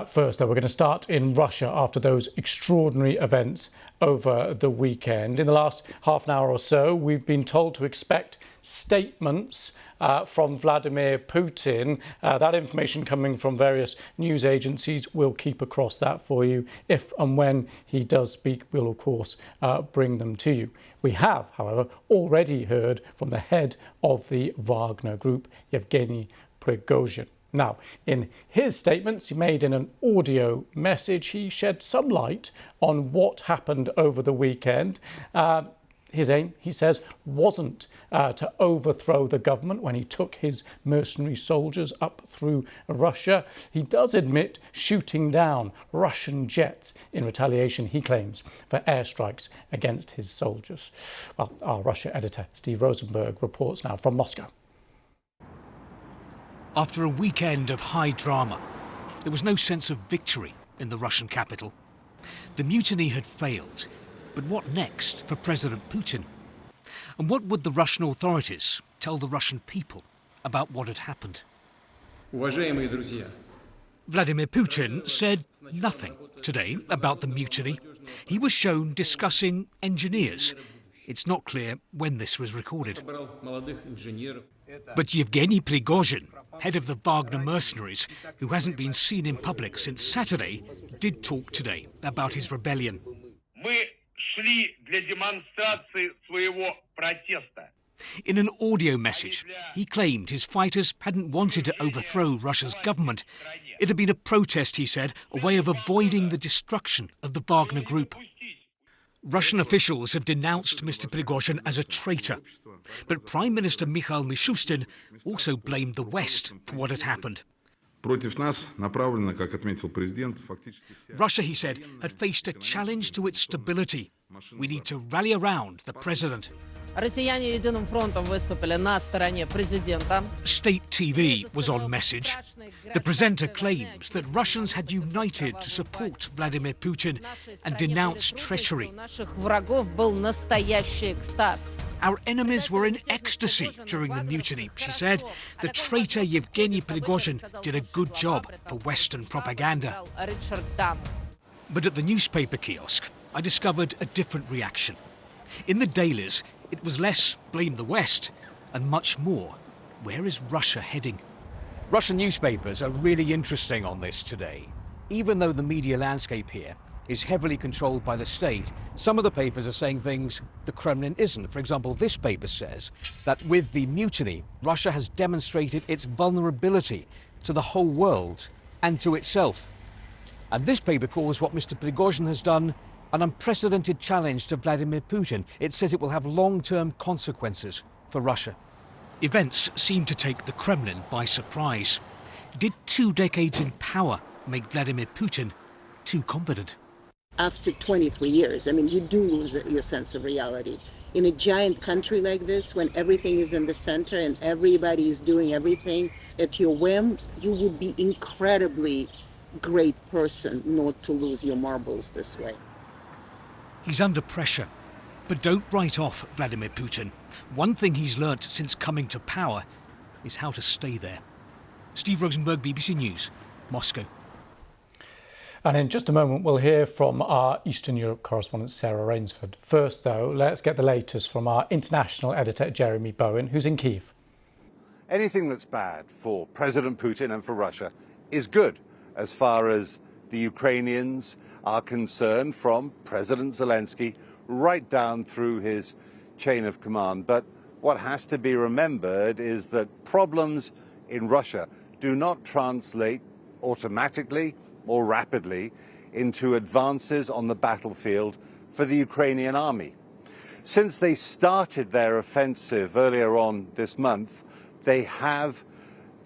First, though, we're going to start in Russia after those extraordinary events over the weekend. In the last half an hour or so, we've been told to expect statements from Vladimir Putin. That information coming from various news agencies. We'll keep across that for you. If and when he does speak, we'll, of course, bring them to you. We have, however, already heard from the head of the Wagner group, Yevgeny Prigozhin. Now, in his statements he made in an audio message, he shed some light on what happened over the weekend. His aim, he says, wasn't to overthrow the government when he took his mercenary soldiers up through Russia. He does admit shooting down Russian jets in retaliation, he claims, for airstrikes against his soldiers. Well, our Russia editor, Steve Rosenberg, reports now from Moscow. After a weekend of high drama, there was no sense of victory in the Russian capital. The mutiny had failed, but what next for President Putin? And what would the Russian authorities tell the Russian people about what had happened? Vladimir Putin said nothing today about the mutiny. He was shown discussing engineers. It's not clear when this was recorded. But Yevgeny Prigozhin, head of the Wagner mercenaries, who hasn't been seen in public since Saturday, did talk today about his rebellion. In an audio message, he claimed his fighters hadn't wanted to overthrow Russia's government. It had been a protest, he said, a way of avoiding the destruction of the Wagner group. Russian officials have denounced Mr. Prigozhin as a traitor. But Prime Minister Mikhail Mishustin also blamed the West for what had happened. Russia, he said, had faced a challenge to its stability. We need to rally around the president. State TV was on message. The presenter claims that Russians had united to support Vladimir Putin and denounce treachery. Our enemies were in ecstasy during the mutiny, she said. The traitor Yevgeny Prigozhin did a good job for Western propaganda. But at the newspaper kiosk, I discovered a different reaction. In the dailies, it was less blame the West and much more, where is Russia heading? Russian newspapers are really interesting on this today. Even though the media landscape here is heavily controlled by the state, some of the papers are saying things the Kremlin isn't. For example, this paper says that with the mutiny, Russia has demonstrated its vulnerability to the whole world and to itself. And this paper calls what Mr. Prigozhin has done an unprecedented challenge to Vladimir Putin. It says it will have long-term consequences for Russia. Events seem to take the Kremlin by surprise. Did 2 decades in power make Vladimir Putin too confident? After 23 years, I mean, you do lose your sense of reality. In a giant country like this, when everything is in the center and everybody is doing everything at your whim, you would be incredibly great person not to lose your marbles this way. He's under pressure, but don't write off Vladimir Putin. One thing he's learnt since coming to power is how to stay there. Steve Rosenberg, BBC News, Moscow. And in just a moment, we'll hear from our Eastern Europe correspondent, Sarah Rainsford. First, though, let's get the latest from our international editor, Jeremy Bowen, who's in Kyiv. Anything that's bad for President Putin and for Russia is good as far as the Ukrainians are concerned, from President Zelensky right down through his chain of command. But what has to be remembered is that problems in Russia do not translate automatically or rapidly into advances on the battlefield for the Ukrainian army. Since they started their offensive earlier on this month, they have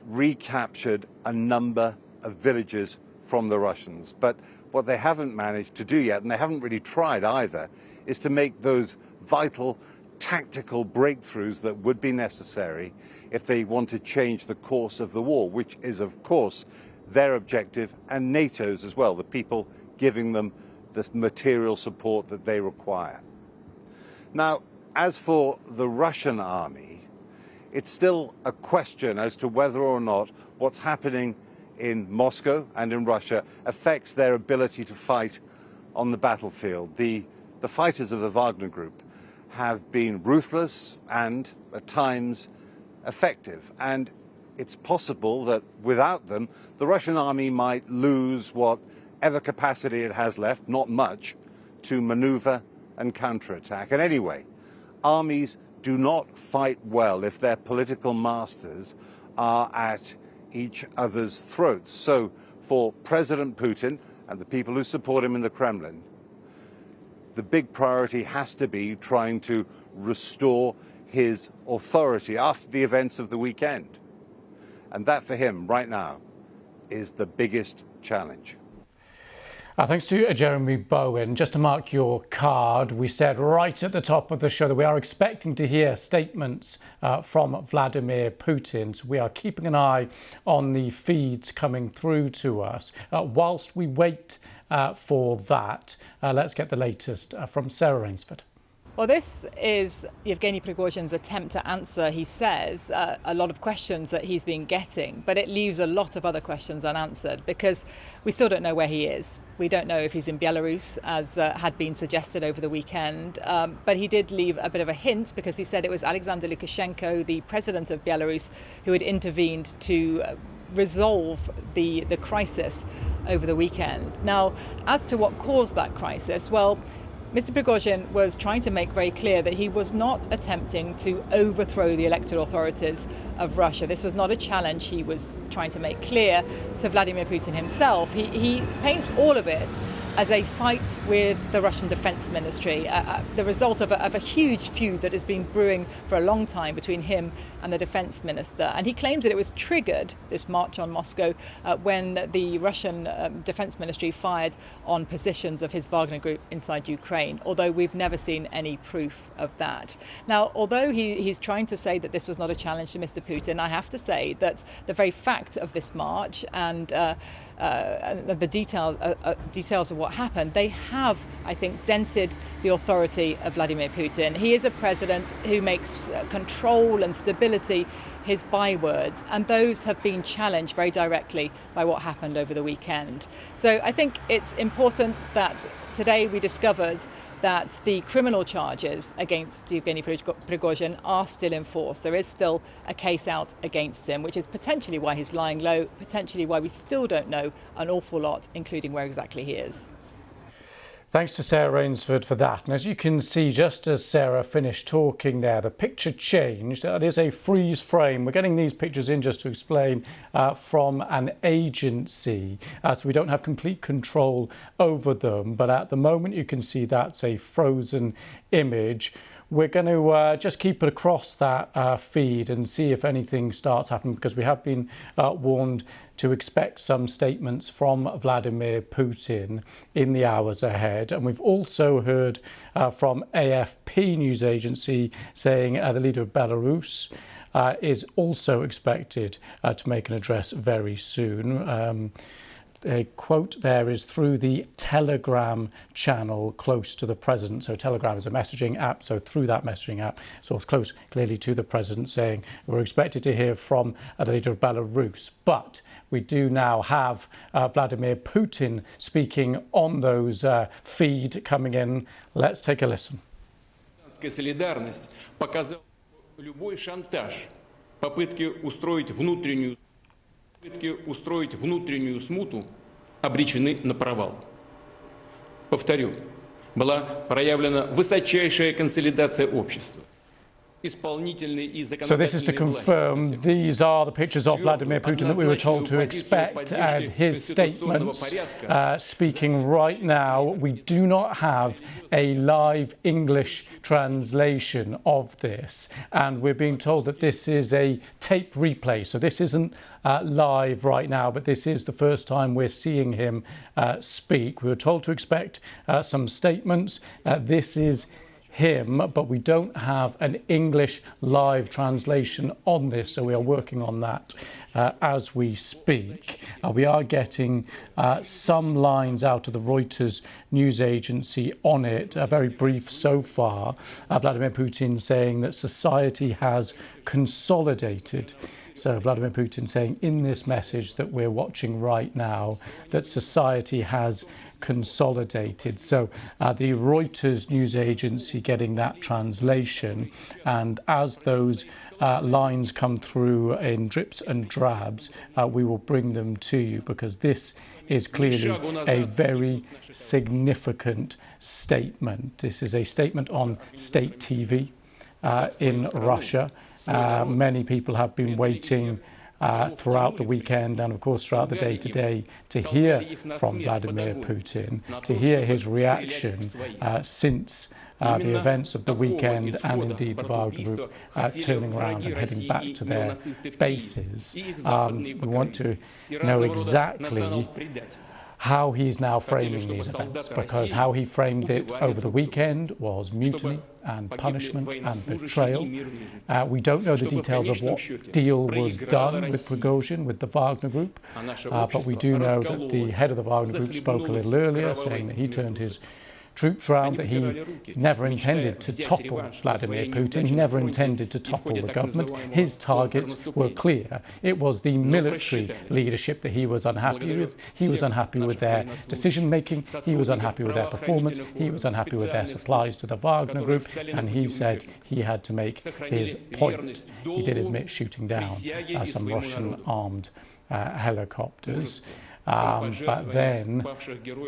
recaptured a number of villages from the Russians. But what they haven't managed to do yet, and they haven't really tried either, is to make those vital tactical breakthroughs that would be necessary if they want to change the course of the war, which is, of course, their objective and NATO's as well, the people giving them the material support that they require. Now, as for the Russian army, it's still a question as to whether or not what's happening in Moscow and in Russia affects their ability to fight on the battlefield. The fighters of the Wagner group have been ruthless and, at times, effective. And it's possible that without them, the Russian army might lose whatever capacity it has left, not much, to maneuver and counterattack. And anyway, armies do not fight well if their political masters are at each other's throats. So for President Putin and the people who support him in the Kremlin, the big priority has to be trying to restore his authority after the events of the weekend. And that for him right now is the biggest challenge. Thanks to Jeremy Bowen. Just to mark your card, we said right at the top of the show that we are expecting to hear statements from Vladimir Putin. So we are keeping an eye on the feeds coming through to us. Whilst we wait for that, let's get the latest from Sarah Rainsford. Well, this is Yevgeny Prigozhin's attempt to answer, he says, a lot of questions that he's been getting, but it leaves a lot of other questions unanswered because we still don't know where he is. We don't know if he's in Belarus, as had been suggested over the weekend, but he did leave a bit of a hint because he said it was Alexander Lukashenko, the president of Belarus, who had intervened to resolve the crisis over the weekend. Now, as to what caused that crisis, well, Mr. Prigozhin was trying to make very clear that he was not attempting to overthrow the elected authorities of Russia. This was not a challenge he was trying to make clear to Vladimir Putin himself. He paints all of it as a fight with the Russian Defense Ministry, the result of a huge feud that has been brewing for a long time between him and the Defense Minister. And he claims that it was triggered, this march on Moscow, when the Russian Defense Ministry fired on positions of his Wagner group inside Ukraine, although we've never seen any proof of that. Now, although he's trying to say that this was not a challenge to Mr. Putin, I have to say that the very fact of this march and the details of what happened, they have, I think, dented the authority of Vladimir Putin. He is a president who makes control and stability his bywords, and those have been challenged very directly by what happened over the weekend. So I think it's important that today we discovered that the criminal charges against Yevgeny Prigozhin are still in force. There is still a case out against him, which is potentially why he's lying low, potentially why we still don't know an awful lot, including where exactly he is. Thanks to Sarah Rainsford for that. And as you can see, just as Sarah finished talking there, the picture changed. That is a freeze frame. We're getting these pictures in just to explain from an agency, so we don't have complete control over them. But at the moment, you can see that's a frozen image. We're going to just keep it across that feed and see if anything starts happening, because we have been warned to expect some statements from Vladimir Putin in the hours ahead. And we've also heard from AFP news agency saying the leader of Belarus is also expected to make an address very soon. A quote there is through the Telegram channel close to the president. So Telegram is a messaging app. So through that messaging app, so it's close clearly to the president, saying we're expected to hear from the leader of Belarus. But we do now have Vladimir Putin speaking on those feed coming in. Let's take a listen. Солидарность показала, любой шантаж, попытки устроить внутреннюю смуту обречены на провал. Повторю, была проявлена высочайшая консолидация общества. So this is to confirm these are the pictures of Vladimir Putin that we were told to expect, and his statements speaking right now. We do not have a live English translation of this, and we're being told that this is a tape replay. So this isn't live right now, but this is the first time we're seeing him speak. We were told to expect some statements. This is him, but we don't have an English live translation on this, so we are working on that as we speak. We are getting some lines out of the Reuters news agency on it, very brief so far. Vladimir Putin saying that society has consolidated So Vladimir Putin saying in this message that we're watching right now that society has consolidated. So the Reuters news agency getting that translation, and as those lines come through in drips and drabs, we will bring them to you, because this is clearly a very significant statement. This is a statement on state TV in Russia. Many people have been waiting throughout the weekend and, of course, throughout the day today to hear from Vladimir Putin, to hear his reaction since the events of the weekend and indeed the Wagner group turning around and heading back to their bases. We want to know exactly how he's now framing these events, because how he framed it over the weekend was mutiny and punishment and betrayal. We don't know the details of what deal was done with Prigozhin, with the Wagner group, but we do know that the head of the Wagner group spoke a little earlier, saying that he turned his troops round, that he never intended to topple Vladimir Putin, he never intended to topple the government. His targets were clear. It was the military leadership that he was unhappy with. He was unhappy with their decision-making, he was unhappy with their performance, he was unhappy with their supplies to the Wagner group, and he said he had to make his point. He did admit shooting down some Russian armed helicopters. But then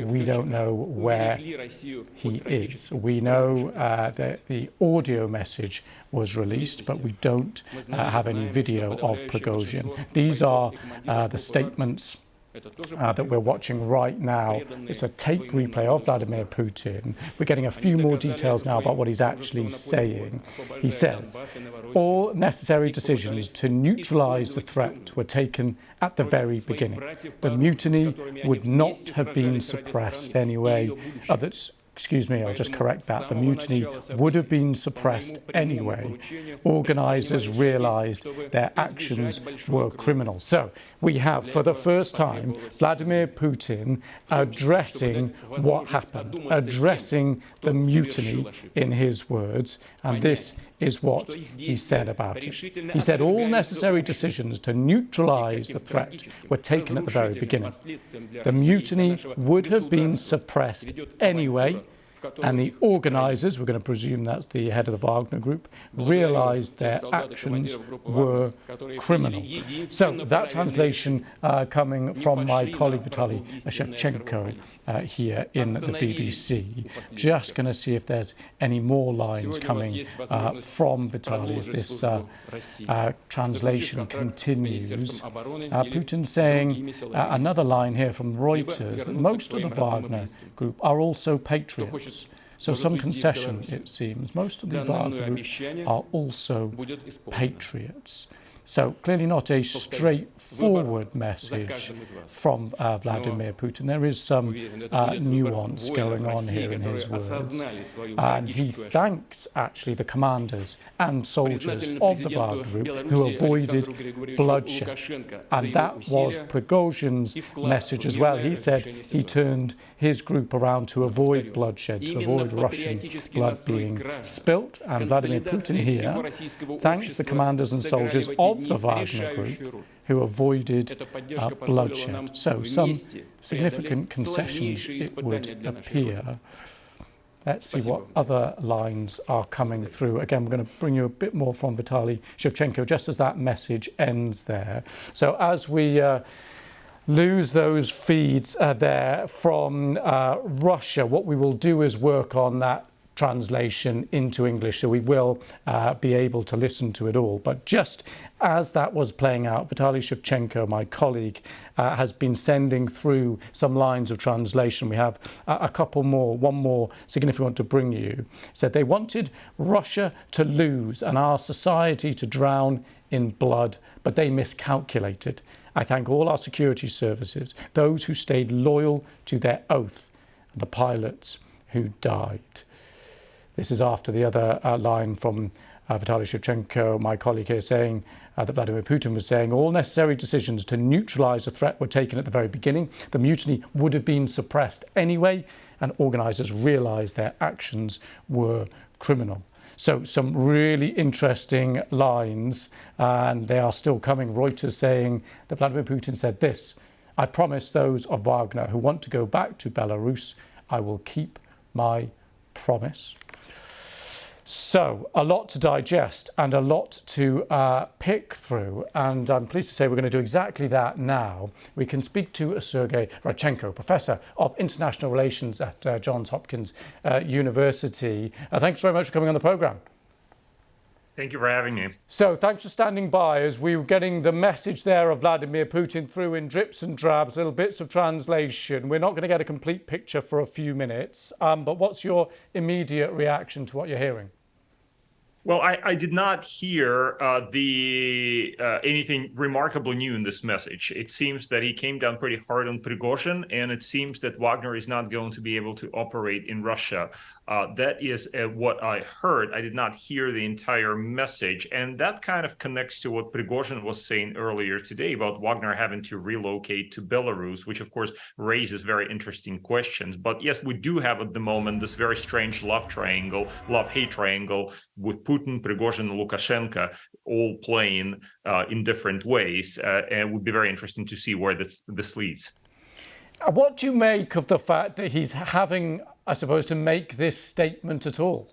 we don't know where he is. We know that the audio message was released, but we don't have any video of Prigozhin. These are the statements that we're watching right now. It's a tape replay of Vladimir Putin. We're getting a few more details now about what he's actually saying. He says, all necessary decisions to neutralize the threat were taken at the very beginning. The mutiny would not have been suppressed anyway. Excuse me, I'll just correct that. The mutiny would have been suppressed anyway. Organisers realised their actions were criminal. So we have, for the first time, Vladimir Putin addressing what happened, addressing the mutiny in his words, and this is what he said about it. He said all necessary decisions to neutralise the threat were taken at the very beginning. The mutiny would have been suppressed anyway, and the organisers, we're going to presume that's the head of the Wagner group, realised their actions were criminal. So that translation coming from my colleague Vitaly Shevchenko here in the BBC. Just going to see if there's any more lines coming from Vitaly as this translation continues. Putin saying another line here from Reuters, that most of the Wagner group are also patriots. So some concession, it seems. Most of the Wagner group are also patriots. So clearly not a straightforward message from Vladimir Putin. There is some nuance going on here in his words. And he thanks actually the commanders and soldiers of the Wagner group who avoided bloodshed. And that was Prigozhin's message as well. He said he turned his group around to avoid bloodshed, to avoid Russian blood being spilt. And Vladimir Putin here thanks the commanders and soldiers of the Wagner group who avoided bloodshed. So some significant concessions, it would appear. Let's see what other lines are coming through. Again, we're going to bring you a bit more from Vitaly Shevchenko just as that message ends there. So as we lose those feeds there from Russia, what we will do is work on that translation into English, so we will be able to listen to it all. But just as that was playing out, Vitaly Shevchenko, my colleague, has been sending through some lines of translation. We have a couple more, one more significant one to bring you. He said they wanted Russia to lose and our society to drown in blood, but they miscalculated. I thank all our security services, those who stayed loyal to their oath, and the pilots who died. This is after the other line from Vitaly Shevchenko, my colleague here, saying that Vladimir Putin was saying all necessary decisions to neutralise the threat were taken at the very beginning. The mutiny would have been suppressed anyway, and organisers realised their actions were criminal. So some really interesting lines, and they are still coming. Reuters saying that Vladimir Putin said this: "I promise those of Wagner who want to go back to Belarus, I will keep my promise." So a lot to digest and a lot to pick through, and I'm pleased to say we're going to do exactly that now. We can speak to Sergei Radchenko, Professor of International Relations at Johns Hopkins University. Thanks very much for coming on the programme. Thank you for having me. So thanks for standing by as we were getting the message there of Vladimir Putin through in drips and drabs, little bits of translation. We're not going to get a complete picture for a few minutes, but what's your immediate reaction to what you're hearing? Well, I did not hear anything remarkably new in this message. It seems that he came down pretty hard on Prigozhin, and it seems that Wagner is not going to be able to operate in Russia. That is what I heard. I did not hear the entire message, and that kind of connects to what Prigozhin was saying earlier today about Wagner having to relocate to Belarus, which of course raises very interesting questions. But yes, we do have at the moment this very strange love-hate triangle with Putin, Prigozhin, and Lukashenko all playing in different ways, and it would be very interesting to see where this leads. What do you make of the fact that he's having, I suppose, to make this statement at all?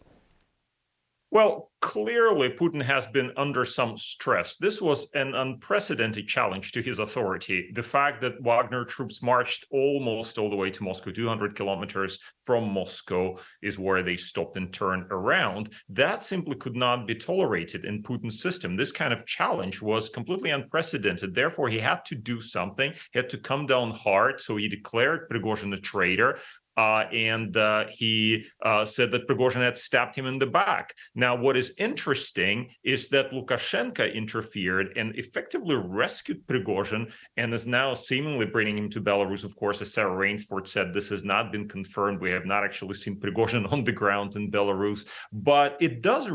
Well, clearly, Putin has been under some stress. This was an unprecedented challenge to his authority. The fact that Wagner troops marched almost all the way to Moscow, 200 kilometers from Moscow is where they stopped and turned around. That simply could not be tolerated in Putin's system. This kind of challenge was completely unprecedented. Therefore, he had to do something. He had to come down hard. So he declared Prigozhin a traitor. And he said that Prigozhin had stabbed him in the back. Now, what is interesting is that Lukashenko interfered and effectively rescued Prigozhin and is now seemingly bringing him to Belarus. Of course, as Sarah Rainsford said, this has not been confirmed. We have not actually seen Prigozhin on the ground in Belarus. But it does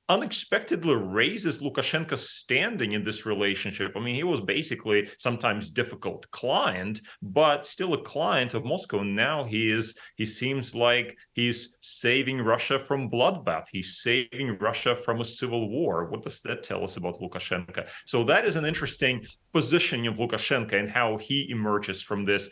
unexpectedly raises Lukashenko's standing in this relationship. I mean, he was basically sometimes difficult client, but still a client of Moscow. Now he seems like he's saving Russia from bloodbath. He's saving Russia from a civil war. What does that tell us about Lukashenko? So that is an interesting positioning of Lukashenko and how he emerges from this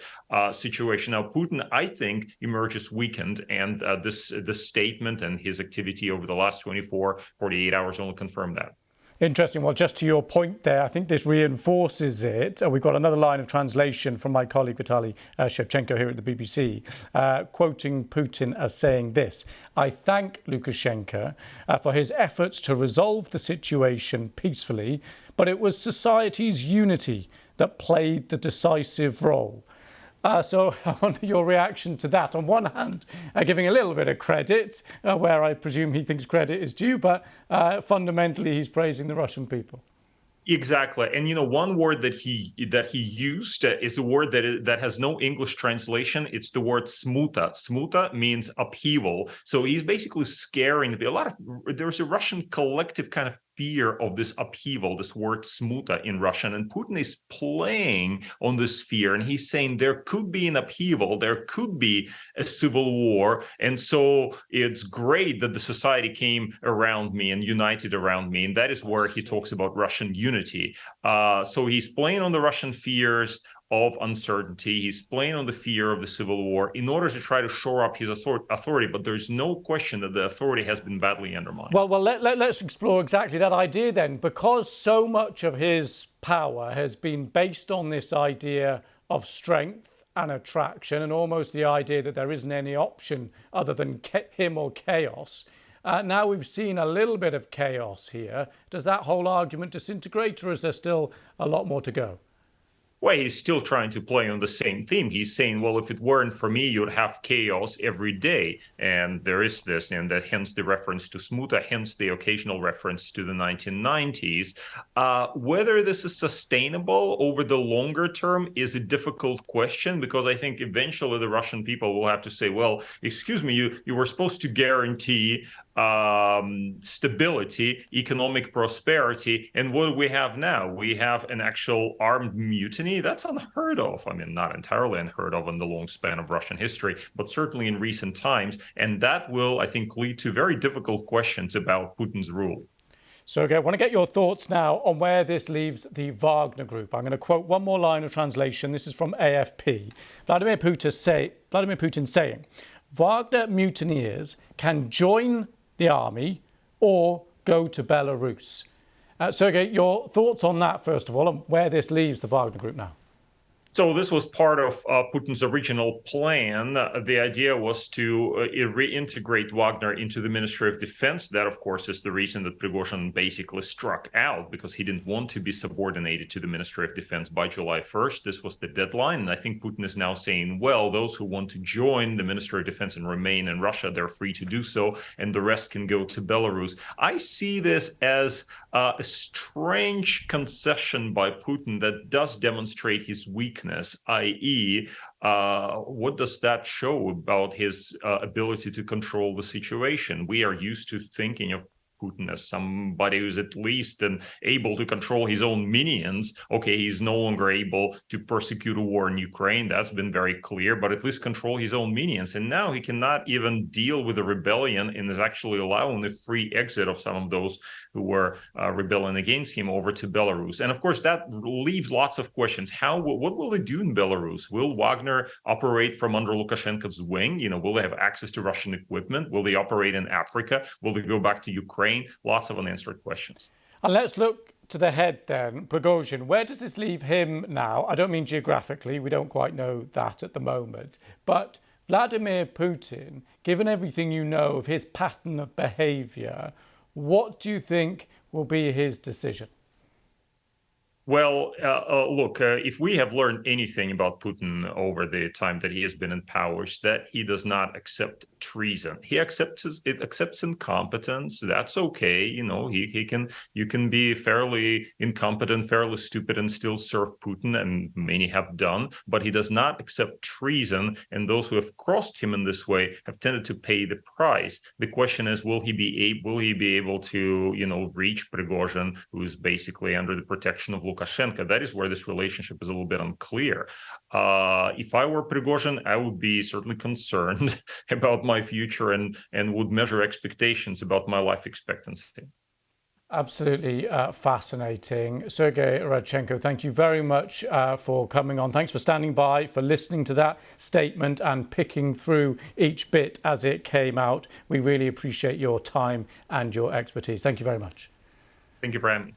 situation. Now, Putin, I think, emerges weakened, and this statement and his activity over the last 48 hours only confirm that. Interesting. Well, just to your point there, I think this reinforces it. We've got another line of translation from my colleague Vitaly Shevchenko here at the BBC, quoting Putin as saying this: "I thank Lukashenko for his efforts to resolve the situation peacefully, but it was society's unity that played the decisive role." So I wonder your reaction to that. On one hand, giving a little bit of credit, where I presume he thinks credit is due, but fundamentally he's praising the Russian people. Exactly. And one word that he used is a word that has no English translation. It's the word smuta. Smuta means upheaval. So he's basically scaring there's a Russian collective kind of fear of this upheaval, this word smuta in Russian. And Putin is playing on this fear. And he's saying there could be an upheaval, there could be a civil war. And so it's great that the society came around me and united around me. And that is where he talks about Russian unity. So he's playing on the Russian fears of uncertainty. He's playing on the fear of the civil war in order to try to shore up his authority. But there's no question that the authority has been badly undermined. Well, let's explore exactly that idea then. Because so much of his power has been based on this idea of strength and attraction, and almost the idea that there isn't any option other than him or chaos. Now we've seen a little bit of chaos here. Does that whole argument disintegrate, or is there still a lot more to go? Well, he's still trying to play on the same theme. He's saying, well, if it weren't for me, you'd have chaos every day. And there is this, and that hence the reference to Smuta, hence the occasional reference to the 1990s. Whether this is sustainable over the longer term is a difficult question, because I think eventually the Russian people will have to say, well, excuse me, you were supposed to guarantee stability, economic prosperity. And what do we have now? We have an actual armed mutiny. That's unheard of. I mean, not entirely unheard of in the long span of Russian history, but certainly in recent times. And that will, I think, lead to very difficult questions about Putin's rule. So, I want to get your thoughts now on where this leaves the Wagner Group. I'm going to quote one more line of translation. This is from AFP. Vladimir Putin saying, Wagner mutineers can join the army or go to Belarus. Sergei, your thoughts on that, first of all, and where this leaves the Wagner Group now? So this was part of Putin's original plan. The idea was to reintegrate Wagner into the Ministry of Defense. That, of course, is the reason that Prigozhin basically struck out, because he didn't want to be subordinated to the Ministry of Defense by July 1st. This was the deadline. And I think Putin is now saying, well, those who want to join the Ministry of Defense and remain in Russia, they're free to do so, and the rest can go to Belarus. I see this as a strange concession by Putin that does demonstrate his weakness, i.e., what does that show about his ability to control the situation? We are used to thinking of Putin as somebody who's at least able to control his own minions. Okay, he's no longer able to persecute a war in Ukraine. That's been very clear, but at least control his own minions. And now he cannot even deal with the rebellion and is actually allowing the free exit of some of those who were rebelling against him over to Belarus. And of course, that leaves lots of questions. What will they do in Belarus? Will Wagner operate from under Lukashenko's wing? Will they have access to Russian equipment? Will they operate in Africa? Will they go back to Ukraine? Lots of unanswered questions. And let's look to the head then, Prigozhin. Where does this leave him now? I don't mean geographically, we don't quite know that at the moment. But Vladimir Putin, given everything you know of his pattern of behaviour, what do you think will be his decision? Well, look, if we have learned anything about Putin over the time that he has been in power, is that he does not accept treason. He accepts incompetence. That's okay. You can be fairly incompetent, fairly stupid, and still serve Putin, and many have done. But he does not accept treason, and those who have crossed him in this way have tended to pay the price. The question is, will he be able to, reach Prigozhin, who is basically under the protection of Lukashenko? That is where this relationship is a little bit unclear. If I were Prigozhin, I would be certainly concerned about my future and would measure expectations about my life expectancy. Absolutely fascinating. Sergei Radchenko, thank you very much for coming on. Thanks for standing by, for listening to that statement and picking through each bit as it came out. We really appreciate your time and your expertise. Thank you very much. Thank you for having me.